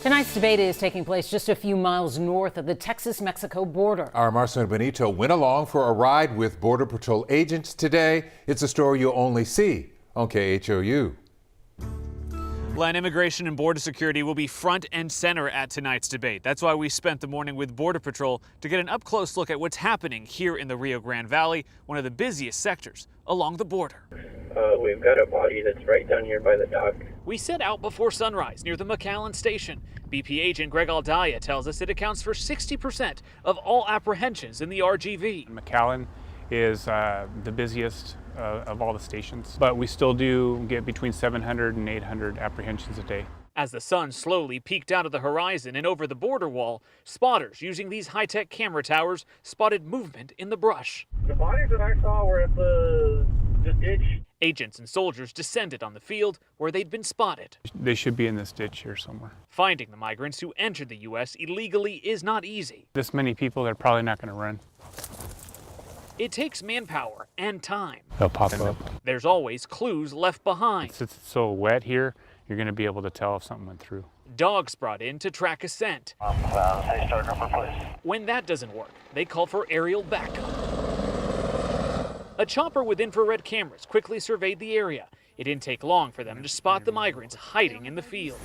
Tonight's debate is taking place just a few miles north of the Texas-Mexico border. Our Marcelino Benito went along for a ride with Border Patrol agents today. It's a story you'll only see on KHOU. Land immigration and border security will be front and center at tonight's debate. That's why we spent the morning with Border Patrol to get an up-close look at what's happening here in the Rio Grande Valley, one of the busiest sectors along the border. We've got a body that's right down here by the dock. We set out before sunrise near the McAllen station. BP agent Greg Aldaya tells us it accounts for 60% of all apprehensions in the RGV. McAllen is the busiest of all the stations, but we still do get between 700 and 800 apprehensions a day. As the sun slowly peeked out of the horizon and over the border wall, spotters using these high-tech camera towers spotted movement in the brush. The bodies that I saw were at the ditch. Agents and soldiers descended on the field where they'd been spotted. They should be in this ditch here somewhere. Finding the migrants who entered the U.S. illegally is not easy. This many people, they're probably not going to run. It takes manpower and time. They'll pop up. There's always clues left behind. Since it's so wet here, you're going to be able to tell if something went through. Dogs brought in to track a scent. Say start number, please. When that doesn't work, they call for aerial backup. A chopper with infrared cameras quickly surveyed the area. It didn't take long for them to spot the migrants hiding in the field.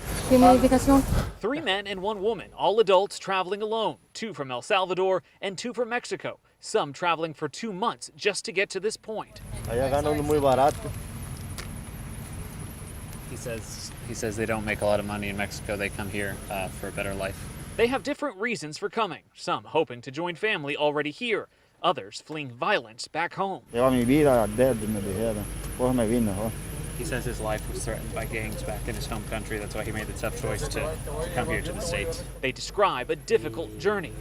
3 men and 1 woman, all adults traveling alone, 2 from El Salvador and 2 from Mexico, some traveling for 2 months just to get to this point. He says they don't make a lot of money in Mexico. They come here for a better life. They have different reasons for coming, some hoping to join family already here, others fleeing violence back home. He says his life was threatened by gangs back in his home country. That's why he made the tough choice to come here to the States. They describe a difficult journey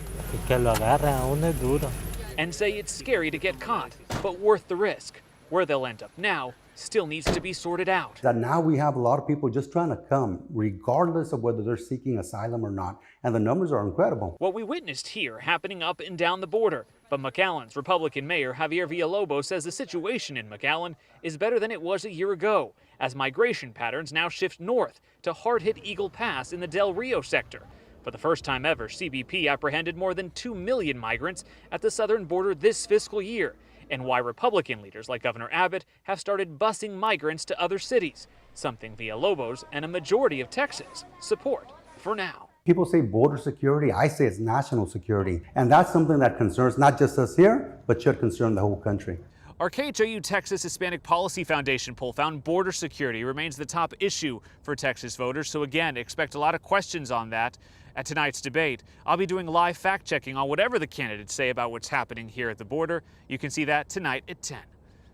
and say it's scary to get caught, but worth the risk. Where they'll end up now still needs to be sorted out. That now we have a lot of people just trying to come, regardless of whether they're seeking asylum or not, and the numbers are incredible. What we witnessed here happening up and down the border, but McAllen's Republican Mayor Javier Villalobos says the situation in McAllen is better than it was a year ago, as migration patterns now shift north to hard-hit Eagle Pass in the Del Rio sector. For the first time ever, CBP apprehended more than 2 million migrants at the southern border this fiscal year, and why Republican leaders like Governor Abbott have started busing migrants to other cities, something Villalobos and a majority of Texans support for now. People say border security, I say it's national security, and that's something that concerns not just us here, but should concern the whole country. Our KHOU Texas Hispanic Policy Foundation poll found border security remains the top issue for Texas voters, so again, expect a lot of questions on that at tonight's debate. I'll be doing live fact-checking on whatever the candidates say about what's happening here at the border. You can see that tonight at 10.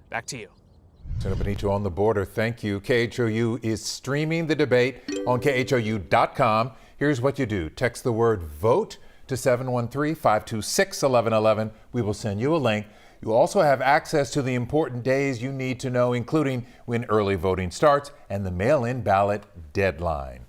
Back to you. Senator Benito on the border, thank you. KHOU is streaming the debate on KHOU.com. Here's what you do. Text the word VOTE to 713-526-1111. We will send you a link. You also have access to the important days you need to know, including when early voting starts and the mail-in ballot deadline.